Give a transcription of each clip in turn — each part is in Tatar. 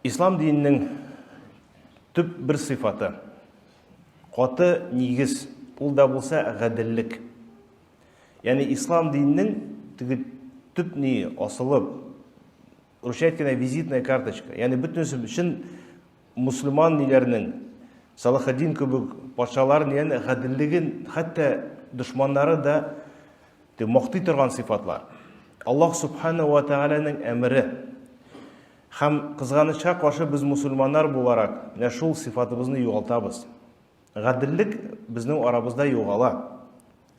Ислам динінің түп бір сифаты, қаты негіз, ол да болса ғаділлік. Яғни ислам динінің түп не асылып, русша айтканда визитная карточка. Яғни бүтін үшін мұсылман нелерінің, Салахаддин көбік патшаларын яғни ғаділлігін, хатта дұшмандары да мақтый тұрған сифатлар. Аллах субхана ва тағаланың әмірі. Хам қызғанышқа қаршы біз мұсылмандар боларак, шул сифатыбызны юғалтабыз. Ғаділлік біздің арабызда юғала.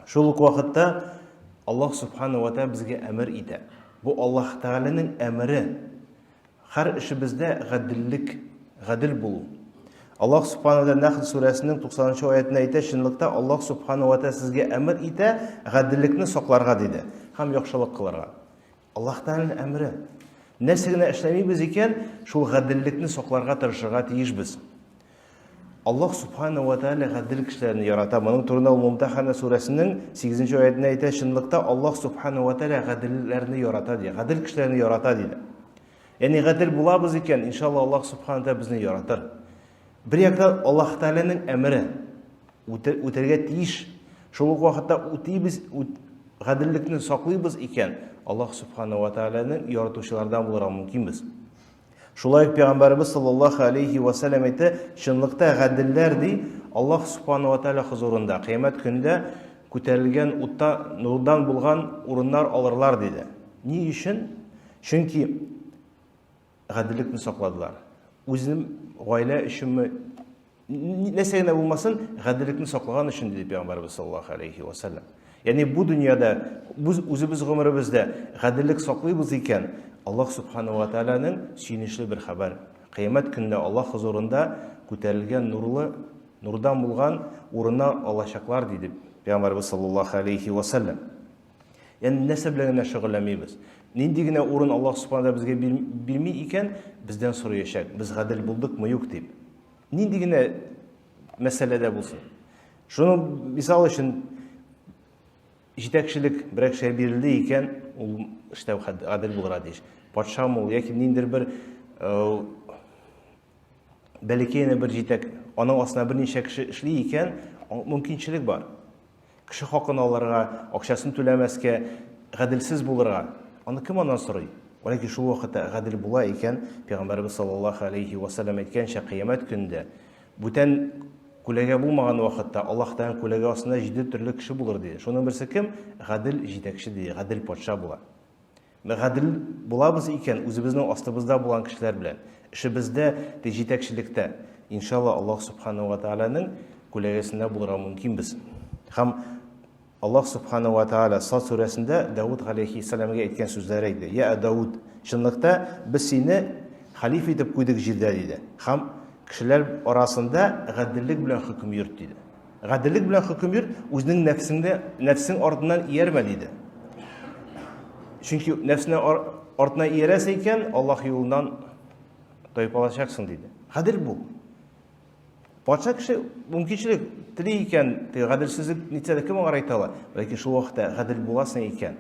Шул уақытта Аллах субхана ва тағала бізге әмір ете. Бұл Аллах тағаланың әмірі. Хар ішімізде ғаділлік, ғаділ болу. Аллах субхана ва тағала Нахл сүресінің 90-шы аятында айта, шынлықта Аллах субхана ва тағала сізге әмір ете, ғаділлікні соқларға дейді. Хам яқшылық қыларға. Аллах тағаланың әмірі. Нәрсегіне эшләмейбез екен, шул ғаділлікні соқларға тырышырға тиешбіз. Аллах субхана ва тағала ғаділ кішілерін ярата. Мұның турында Мумтахана сүресінің 8-ші аятында айта, шынлықта Аллах субхана ва тағала ғаділлерін ярата дейді. Ғаділ кішілерін ярата дейді. Яғни ғаділ болабыз екен, иншалла Аллах субхана тағала бізні яратыр. Бір яқтан Аллах тағаланың әмірі өтерге тиіш. Шул уақытта өтейбіз, ғаділлікні сақлайбыз екен, Аллах субхана ва тағаланың яратушылардан болуға мүмкінбіз. Шулай Пейғамбарыбыз саллаллаху алейхи ва саллям aytты, шынлықта ғаділләр дей Аллах субхана ва тағала хузурында, қиямет күнінде көтерілген нұрдан болған орындар алырлар дейді. Не үшін? Чөнки ғаділлікні сақладылар. Өзінің ғайлә үшін нәрсегенә болмасын, ғаділлікні сақлаған үшін дейді Пейғамбарыбыз саллаллаху алейхи ва саллям. Яғни бұл дүнияда, өзіміз ғұмырыбызда ғаділлік сақлайбыз екен, Аллах субхана ва тағаланың сүйінішлі бір хабар. Қиямет күнінде Аллах хузурында көтерілген нұрдан болған орынна алашақлар дейді Пейғамбарыбыз саллаллаху алейхи ва саллям. Яғни нәрсе белән шөгыльләнмәйбез. Нинди генә урын Аллах субхана бізге бирмей икән, бізден сорыячак. Біз ғаділ булдыкмы, юк дип. Нинди генә мәсьәләдә булсын. Шуны мисал өчен җитәкчелек берәк шәй бирелде икән, ул эштә ғаділ булырга тиеш. Патшам ул яки ниндидер бер бәләкәй бер җитәк, аның астына берничә кеше эшли икән, мөмкинчелек бар. Кеше хакын алырга, акчасын түләмәскә, ғадилсез булырга. Аны кем аннан сорый? Ләкин шул вакытта ғадил була икән, Пәйгамбәрбез саллаллаху алейхи ва саллям әйткәнчә, кыямәт көндә бүтән күләгә булмаган вакытта Аллаһ Тәгалә күләгә астында 7 төрле кеше булыр ди. Шуның берсе кем? Ғадил җитәкче ди, ғадил патша була. Ғадил булабыз икән, үзебезнең астыбызда булган кешеләр белән, эшебездә, җитәкчелектә, иншалла Аллаһ субхана ва тағаланың күләгәсендә булырга мөмкинбез. Һәм Аллах субхана ва тағала Сад сүрәсендә Дауд алейхиссаламга әйткән сүзләр әйтте. Я Дауд, шынлыкта біз сине халиф итеп куйдык җирдә диде. Һәм кешеләр арасында ғадиллек белән хөкем йөрт диде. Ғадиллек белән хөкем йөрт, үзенең нәфсең артыннан иярмә диде. Чөнки нәфсенең артына иярәсә икән, Аллаһ юлыннан тайып алачаксың диде. Ғадил бул. Патша кеше мөмкинчелек тели икән, ғадилсезлек нитсә дә кем аңа әйтә ала. Ләкин шул вакытта ғадил буласың икән,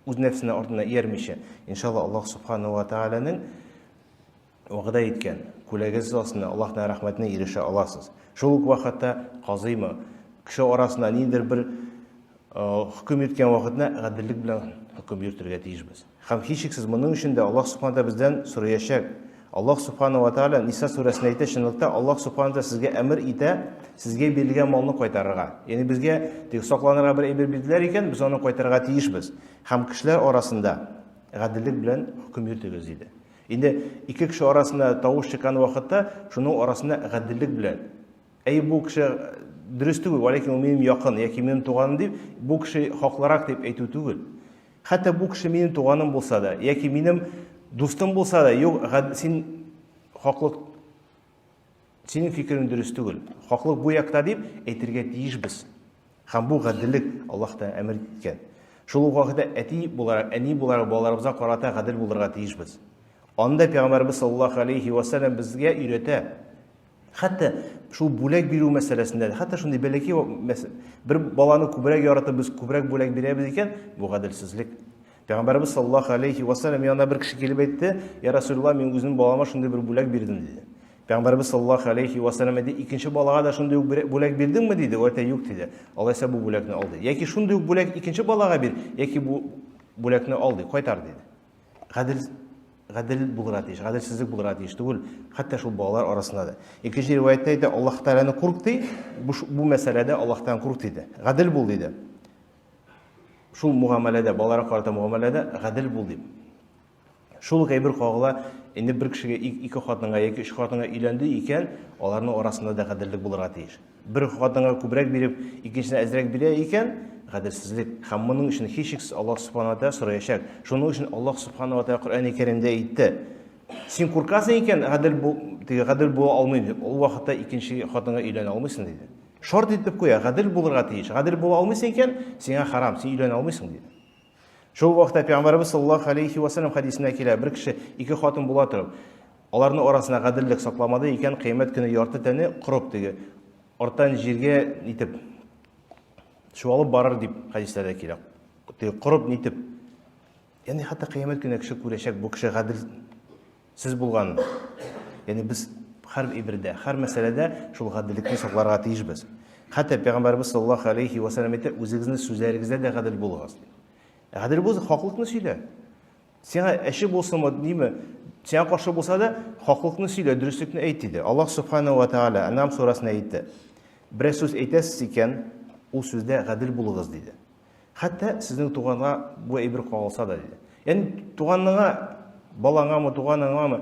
үз нәфсенә артына иярмичә, иншалла Аллаһ субхана ва тағаланың вәгъдә иткән күләгәсе астында Аллаһның рәхмәтенә ирешә аласыз. Шул ук вакытта казыймы, кеше арасында ниндидер бер хөкем иткән вакытта ғадиллек белән хөкем йөртергә тиешбез. Һәм һичшиксез моның өчен дә Аллаһ субхана бездән сораячак. Аллаһ субхана ва тағала Ниса сүрәсендә әйтә, шунлыкта Аллаһ субхана тағала сезгә әмер итә, сезгә бирелгән малны кайтарырга. Яғни безгә сакланырга бер әйбер бирделәр икән, без аны кайтарырга тиешбез. Һәм кешеләр арасында ғадиллек белән хөкем йөртегез диде. Инде ике кеше арасында тавыш чыккан вакытта, шуның арасында ғадиллек белән. Бу кеше дөрес түгел, ләкин ул минем якын, яки минем туганым дип, бу кеше хаклырак дип әйтү түгел. Хәтта бу кеше минем туганым булса да, яки минем дустым булса да, юк, син хаклык, синең фикерең дөрес түгел. Хаклык бу якта дип әйтергә тиешбез. Һәм бу ғадиллек Аллаһтан әмер иткән. Шул вакытта әти буларак, әни буларак балаларыбызга карата ғадил булырга тиешбез. Анда Пәйгамбәрбез саллаллаху алейхи ва саллям безгә өйрәтә. Хәтта шул бүләк бирү мәсьәләсендә, хәтта шундый бәләкәй бер баланы күбрәк яратып, без күбрәк бүләк бирәбез икән, бу ғадилсезлек. Пәйғамбарыбыз саллаллаху алейхи уассалам янына бір кіші келіп айтты: "Я Расулалла, мен өзімнің балама шындай бір бүләк бердім" дейді. Пәйғамбарыбыз саллаллаху алейхи уассалам айтты: "Икенче балаға да шындай бүләк бердің ме?" дейді. Ол айтты: "Юк" дейді. Алла ise бұл бүләкні алды. Яки шындай бүләк икенче балаға бер, яки бұл бүләкні алды, қайтар дейді. Ғаділ болырға тиіш, ғаділсіздік болырға тиіш түгіл, хатта шул балалар арасында да. Екінші риwayatта айтты: "Аллаһ Тағаланы қорқ" дейді. Бұл мәсьәләдә Аллаһтан қорқ дейді. Ғаділ бол дейді. Шул муамаләдә, балаларға карата муамаләдә ғаділ бол дейді. Шул кайбер кагыла, инде бер кешегә ике хатынга яки өч хатынга өйләнде икән, аларның арасында да ғаділлек булырга тиеш. Бер хатынга күбрәк биреп, икенчесенә әзрәк бирә икән, ғаділсезлек. Һәм моның өчен һичшиксез Аллаһ Субханаһу ва Тааля сораячак. Шуның өчен Аллаһ Субханаһу ва Тааля Коръән-и Кәримдә әйтте: "Син куркасың икән, ғаділ була алмыйм. Ул вакытта икенче хатынга өйләнә алмыйсың" диде. Шарт итеп куя, ғаділ булырга тиеш. Ғаділ була алмыйсың икән, сиңа харам, син өйләнә алмыйсың диде. Шул вакытта Пәйгамбәрбез саллаллаху алейхи ва саллям хадисенә килә: бер кеше ике хатын була торып, аларның арасында ғаділлек сакламады икән, кыямәт көне ярты тәне корып теге арттан җиргә нитеп чуалып барыр дип хадисләрдә килә. Теге корып нитеп. Ягъни хәтта кыямәт көне кеше күрәчәк бу кеше ғадилсез булган. Ягъни без һәр ибрдә, һәр мәсьәләдә шул ғадиллекне сакларга тиешбез. Хәтта Пәйгамбәрбез саллаллаху алейхи ва саллям әйтә: "Үзегезнең сүзләрегездә дә ғадил булыгыз." Ғадил булса, хаклыкны сөйлә. Сиңа эше булсымы, ниме? Сиңа каршы булса да, хаклыкны сөйлә, дөреслекне әйт диде. Аллаһ Субханаһу ва Тааля Ан'ам сурасында әйтте: "Бер сүз әйтәсез икән, ул сүздә ғадил булыгыз" диде. Хәтта сезнең туганга бу әйбер кагылса да диде. Ягъни туганыңа, балаңамы, туганыңамы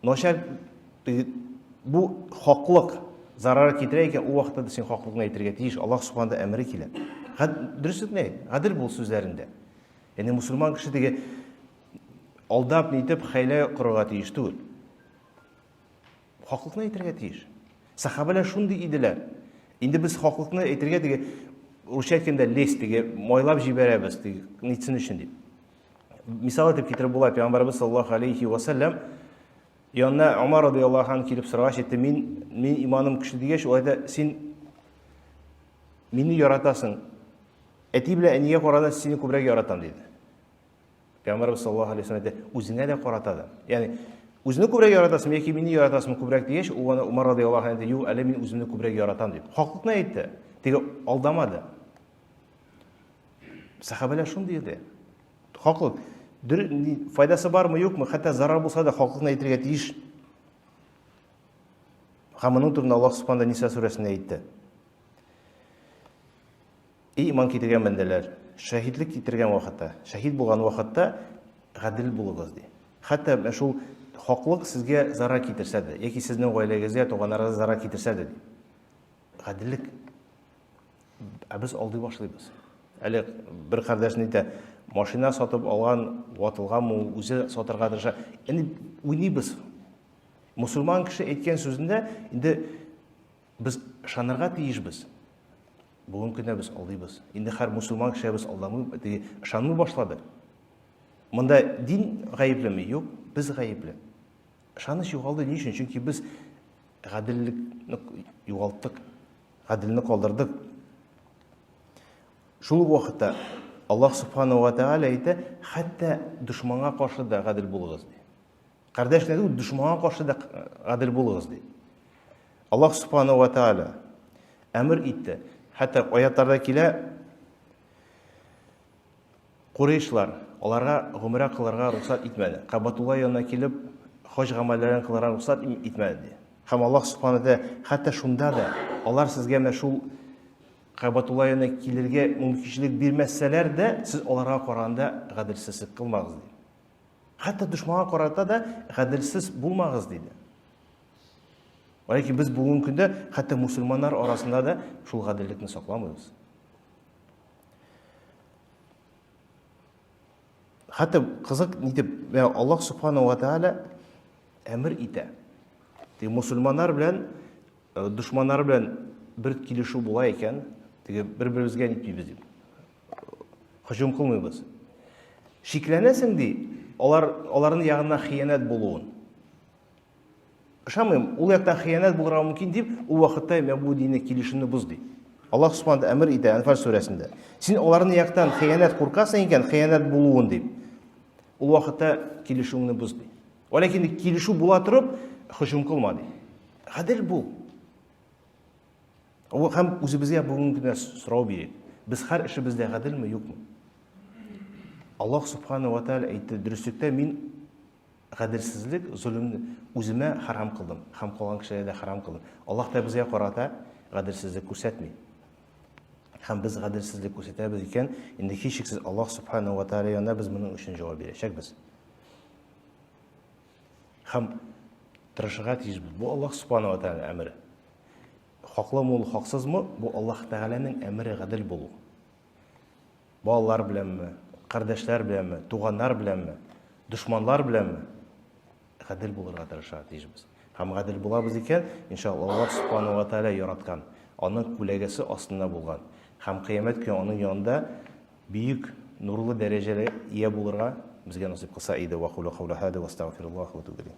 начар бу хаклык зарар китерә икән, ул вакытта син хаклыкны әйтергә тиеш. Аллаһ Субханаһу әмре килә. Дөреслекне әйт, ғадил бул сүзләрендә. Ягъни мусульман кеше теге алдап нитеп хәйлә кырырга тиеш түгел. Хаклыкны әйтергә тиеш. Сахабалар шундый иделәр. Инде без хаклыкны әйтергә теге русча әйткәндә лес теге майлап җибәрәбез теге нитсен өчен дип. Мисал итеп китереп була, Пәйгамбәрбез саллаллаху алейхи ва саллям янына Умар радиллаһу анһу килеп сорагач әйтте: "Мин иманым көчле" дигәч, ул әйтә: "Син мине яратасың. Әти белән әнигә карата сине күбрәк яратам" диде. Пәйгамбәрбез саллаллаху алейхи ва саллям әйтте: "Үзеңә дә карата да." Ягъни үзеңне күбрәк яратасың яки мине яратасың күбрәк дигәч, ул Умар радиллаһу анһу әйтте: "Юк, әле мин үземне күбрәк яратам" дип. Хаклыкны әйтте. Теге алдамады. Сахабалар шундый иде. Хаклык файдасы бармы, юкмы, хәтта зарар булса да хаклыкны әйтергә тиеш. Һәм моның турында Аллаһ Субханаһу Ниса сүрәсендә әйтте: "Иман китергән бәндәләр, шаһидлек китергән вакытта, шаһид булган вакытта ғадил булыгыз" ди. Хәтта шул хаклык сезгә зарар китерсә дә, яки сезнең гаиләгезгә, туганнарыгызга зарар китерсә дә, ғадиллек без алдый башлыйбыз. Әле бер кардәшне әйтә: "Машина сатып алган, ватылган, үзе сатырга тырыша." Яни уйныйбыз. Мусульман кеше әйткән сүзендә инде без шанырга тиешбез. Бүген көндә без алдыйбыз. Инде һәр мусульман кеше без алдамый, ышанмый башлады. Монда дин гаеплеме? Юк, без гаепле. Ышаныч югалды ни өчен? Чөнки без ғадиллекне югалттык, ғадилне калдырдык. Шул вакытта Аллаһ Субханаһу ва Тааля әйтә: "Хәтта душманга каршы да ғадил булыгыз" ди. Кардәшләр, душманга каршы да ғадил булыгыз ди. Аллаһ Субханаһу ва Тааля әмер итте. Хәтта аятларда килә: Курейшлар аларга гомрә кылырга рөхсәт итмәде. Кабатулла янына килеп, хаҗ гамәлләрен кылырга рөхсәт итмәде ди. Һәм Аллаһ Субханаһу ва Тааля хәтта шунда да алар сезгә менә шул Кабатулла янына килергә мөмкинчелек бирмәсәләр дә, сез аларга караганда ғадилсезлек кылмагыз ди. Хәтта душманга карата да ғадилсез булмагыз диде. Ләкин без бүген көндә хәтта мусульманнар арасында да шул ғадиллекне сакламыйбыз. Хәтта кызык нитеп, Аллаһ Субханаһу ва Тааля әмер итә. Мусульманнар белән душманнар белән бер килешү була икән, бер-беребезгә нитмибез дип. Һөҗүм кылмыйбыз. Шикләнәсең ди, аларның ягына хыянат булуын. Ышанмыйм, ул яктан хыянат булырга мөмкин дип, ул вакытта мен бу динне килешүне бузды. Аллаһ Субхану әмір итә Анфал сүрәсендә. Син аларны яктан хыянат куркасың икән, хыянат булуын дип. Ул вакытта килешүеңне буз ди. Ләкин килешү була торып, һөҗүм кылма ди. Гадел бул. Һәм үзебезгә бүген генә сорау бирик. Без һәр эшебездә гаделме, юкмы? Аллаһ Субхану ва Тааля әйтте, дөреслекдә мин гаделсезлек, зулымны үземә харам кылдым, һәм калган кешеләргә дә харам кылдым. Аллаһ та безгә карата гаделсезлек күрсәтми. Һәм без гаделсезлек күрсәтәбез икән, инде һичшиксез Аллаһ Субхану ва Тааля янда без моның өчен җавап бирәчәкбез. Һәм тырышырга тиешбез. Бу Аллаһ Субхану ва Тааля әмере. Хаклымы ул, хаксызмы? Бу Аллаһ Тааляның әмере гадел булу. Балалар беләнме, кардәшләр беләнме, туганнар беләнме, дошманлар беләнме? Гадел булырга тырышырга тиешбез. Һәм гадел булабыз икән, иншалла Аллаһ Субхану ва Тааля яраткан, аның күләгәсе астында булган. Һәм кыямәт көне аның янында бөек нурлы дәрәҗәгә ия булырга безгә насыйп кылса иде. Ва кулу каула хада ва астагфируллаһ ва туба илейһи.